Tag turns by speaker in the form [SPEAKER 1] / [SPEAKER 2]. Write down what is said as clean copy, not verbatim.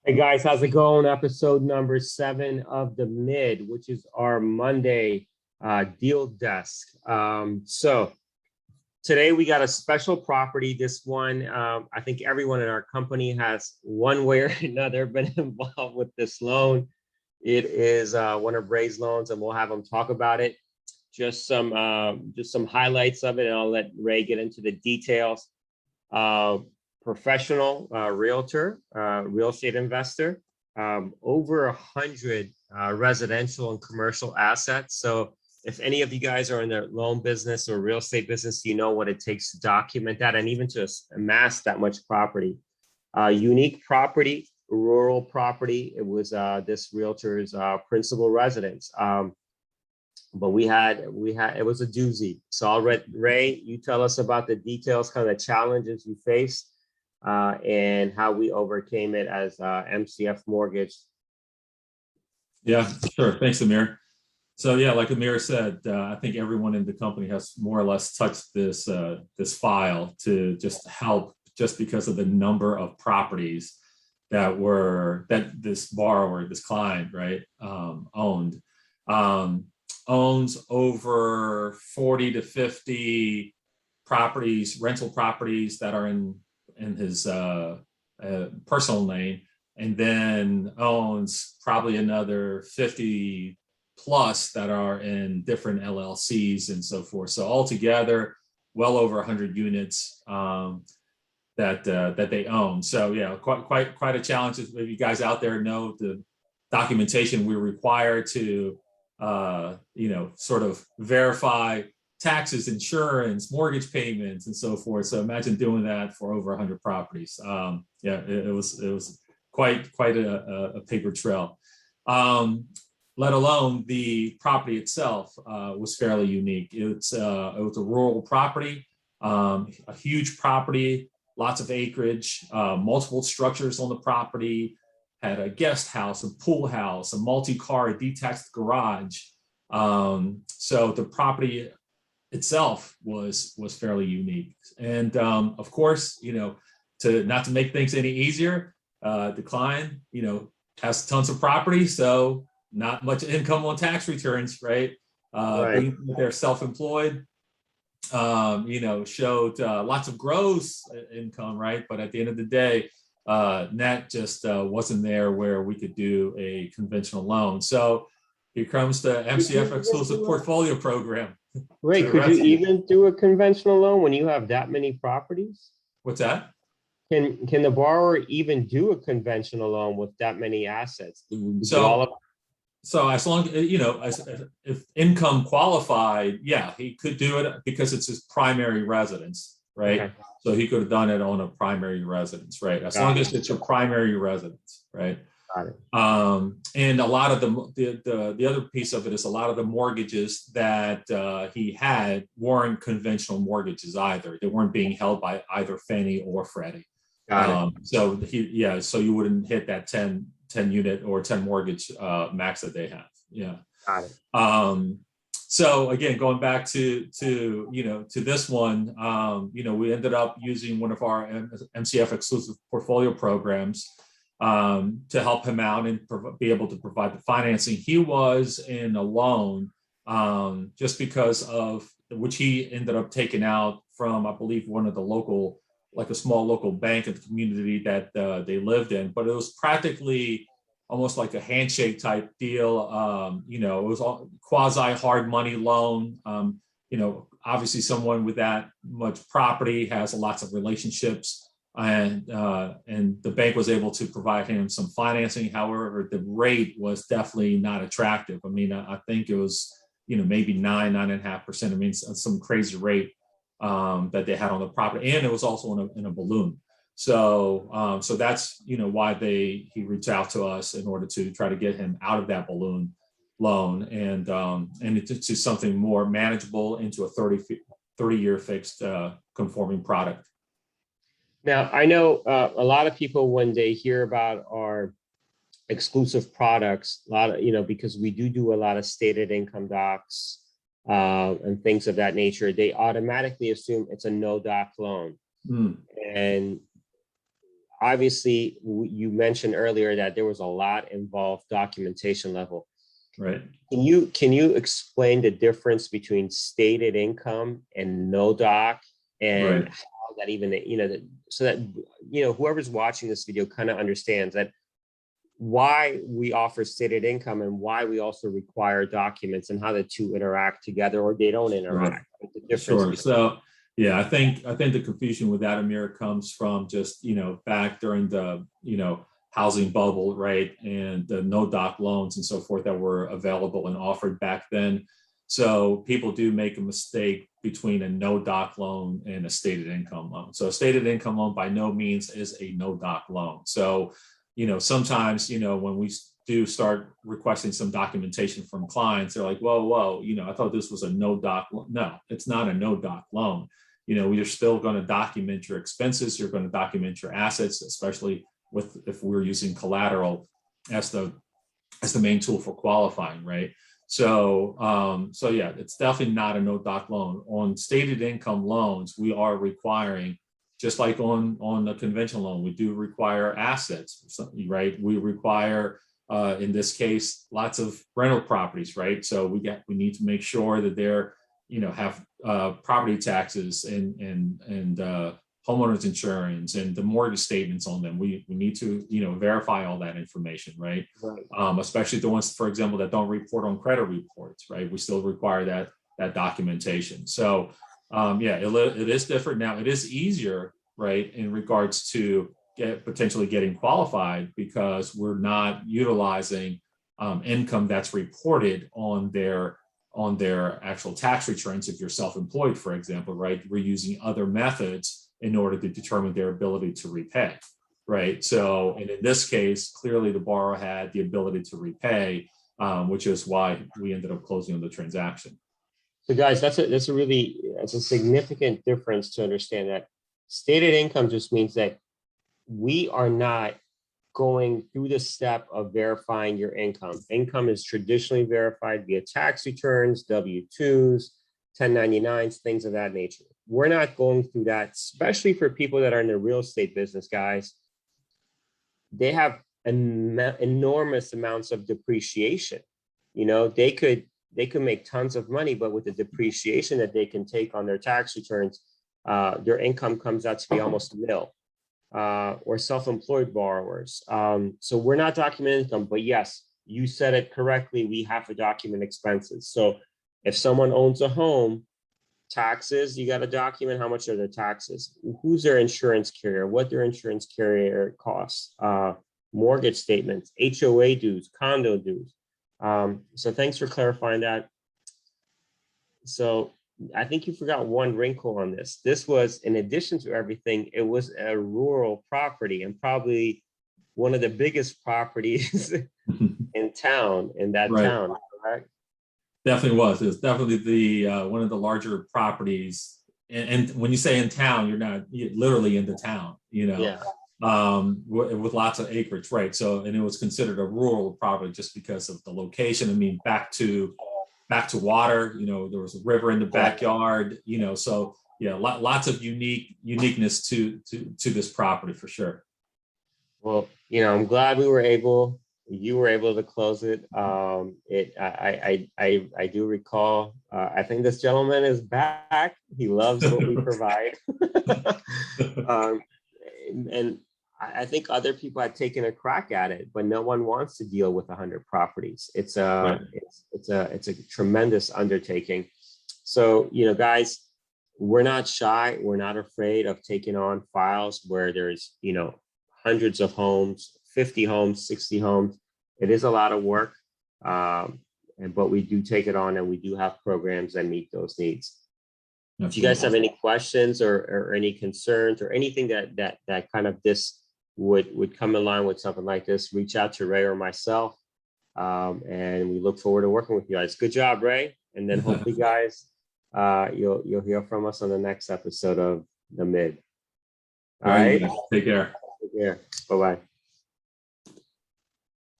[SPEAKER 1] Hey guys, how's it going? Episode number 7 of the MIDD, which is our Monday deal desk. So today we got a special property. This one, I think everyone in our company has one way or another been involved with this loan. It is one of Ray's loans, and we'll have him talk about it. Just some highlights of it, and I'll let Ray get into the details. Professional realtor, real estate investor, over 100 residential and commercial assets. So if any of you guys are in the loan business or real estate business, you know what it takes to document that and even to amass that much property. Unique property, rural property. It was this realtor's principal residence. But we had it was a doozy. So I'll let Ray, you tell us about the details, kind of the challenges you faced, and how we overcame it as MCF Mortgage.
[SPEAKER 2] Yeah, sure. Thanks, Amir. So yeah, like Amir said, I think everyone in the company has more or less touched this file to just help, just because of the number of properties that this borrower, this client, right, owned. Owns over 40 to 50 properties, rental properties that are in his personal name, and then owns probably another 50 plus that are in different LLCs and so forth. So altogether, well over 100 units that they own. So yeah, quite a challenge. If you guys out there know the documentation we require to sort of verify taxes, insurance, mortgage payments, and so forth. So imagine doing that for over 100 properties. It was quite a paper trail. Let alone the property itself was fairly unique. It was a rural property, a huge property, lots of acreage, multiple structures on the property, had a guest house, a pool house, a multi-car, a detached garage. So the property itself was fairly unique. And of course, to not to make things any easier, the client, has tons of property, so not much income on tax returns, right?
[SPEAKER 1] Right.
[SPEAKER 2] They're self-employed, showed lots of gross income, right? But at the end of the day, net just wasn't there where we could do a conventional loan. So here comes the MCF exclusive portfolio program.
[SPEAKER 1] Ray, could you even do a conventional loan when you have that many properties?
[SPEAKER 2] What's that?
[SPEAKER 1] Can the borrower even do a conventional loan with that many assets?
[SPEAKER 2] So as long if income qualified, yeah, he could do it because it's his primary residence, right? Okay. So he could have done it on a primary residence, right? As long as it's your primary residence, right?
[SPEAKER 1] Got it.
[SPEAKER 2] And a lot of the other piece of it is a lot of the mortgages that he had weren't conventional mortgages either. They weren't being held by either Fannie or Freddie.
[SPEAKER 1] Got
[SPEAKER 2] it. So you wouldn't hit that 10 unit or 10 mortgage max that they have. Yeah.
[SPEAKER 1] Got it.
[SPEAKER 2] So again, going back to this one, we ended up using one of our MCF exclusive portfolio programs to help him out and be able to provide the financing. He was in a loan just because of which he ended up taking out from, I believe, one of the local, like a small local bank in the community that they lived in. But it was practically almost like a handshake type deal. It was all quasi hard money loan. Obviously someone with that much property has lots of relationships. And the bank was able to provide him some financing. However, the rate was definitely not attractive. I mean, I think it was, maybe 9.5%. I mean, some crazy rate that they had on the property, and it was also in a balloon. So that's why he reached out to us in order to try to get him out of that balloon loan and into something more manageable, into a 30-year fixed conforming product.
[SPEAKER 1] Now, I know a lot of people, when they hear about our exclusive products, a lot of, because we do a lot of stated income docs and things of that nature, they automatically assume it's a no doc loan. And obviously you mentioned earlier that there was a lot involved documentation level.
[SPEAKER 2] Right.
[SPEAKER 1] Can you explain the difference between stated income and no doc, and
[SPEAKER 2] Right.
[SPEAKER 1] how that even, so that, whoever's watching this video kind of understands that why we offer stated income and why we also require documents, and how the two interact together, or they don't interact.
[SPEAKER 2] Sure.
[SPEAKER 1] The difference
[SPEAKER 2] Sure.
[SPEAKER 1] between.
[SPEAKER 2] So yeah, I think the confusion with that, Amir, comes from just, back during the, housing bubble, right? And the no doc loans and so forth that were available and offered back then. So people do make a mistake between a no doc loan and a stated income loan. So a stated income loan by no means is a no doc loan. So, sometimes, when we do start requesting some documentation from clients, they're like, whoa, I thought this was a no doc loan. No, it's not a no doc loan. You're still going to document your expenses. You're going to document your assets, especially if we're using collateral as the main tool for qualifying, right? So yeah, it's definitely not a no doc loan. On stated income loans, we are requiring, just like on a conventional loan, we do require assets, right? We require, in this case, lots of rental properties, right? So we need to make sure that they're, have property taxes and homeowners insurance and the mortgage statements on them. We need to, verify all that information, right?
[SPEAKER 1] Right.
[SPEAKER 2] Especially the ones, for example, that don't report on credit reports, right? We still require that documentation. So yeah, it is different now. It is easier, right, in regards to potentially getting qualified, because we're not utilizing income that's reported on their actual tax returns. If you're self-employed, for example, right, we're using other methods in order to determine their ability to repay, right? So, and in this case, clearly the borrower had the ability to repay, which is why we ended up closing on the transaction.
[SPEAKER 1] So guys, that's a significant difference to understand, that stated income just means that we are not going through the step of verifying your income. Income is traditionally verified via tax returns, W-2s, 1099s, things of that nature. We're not going through that, especially for people that are in the real estate business, guys. They have enormous amounts of depreciation. They could make tons of money, but with the depreciation that they can take on their tax returns, their income comes out to be almost nil. Or self-employed borrowers. So we're not documenting income, but yes, you said it correctly. We have to document expenses. So if someone owns a home, taxes, you got to document how much are their taxes, who's their insurance carrier, what their insurance carrier costs, mortgage statements, HOA dues, condo dues. So thanks for clarifying that. So I think you forgot one wrinkle on this. This was, in addition to everything, it was a rural property, and probably one of the biggest properties in town,
[SPEAKER 2] Right.
[SPEAKER 1] town, correct?
[SPEAKER 2] Definitely was. It's definitely the one of the larger properties. And when you say in town, you're literally in the town,
[SPEAKER 1] Yeah.
[SPEAKER 2] With lots of acreage, right? So, and it was considered a rural property just because of the location. I mean, back to water, there was a river in the backyard, so yeah, lots of uniqueness to this property for sure.
[SPEAKER 1] Well, I'm glad you were able to close it. I do recall, I think this gentleman is back. He loves what we provide. And I think other people had taken a crack at it, but no one wants to deal with 100 properties. It's a tremendous undertaking. So, guys, we're not shy. We're not afraid of taking on files where there's, hundreds of homes, 50 homes, 60 homes. It is a lot of work, but we do take it on, and we do have programs that meet those needs. Absolutely. If you guys have any questions or any concerns or anything that kind of this would come in line with something like this, reach out to Ray or myself, and we look forward to working with you guys. Good job, Ray, and then hopefully, guys, you'll hear from us on the next episode of the MIDD. All right.
[SPEAKER 2] Take care.
[SPEAKER 1] Take care. Bye-bye.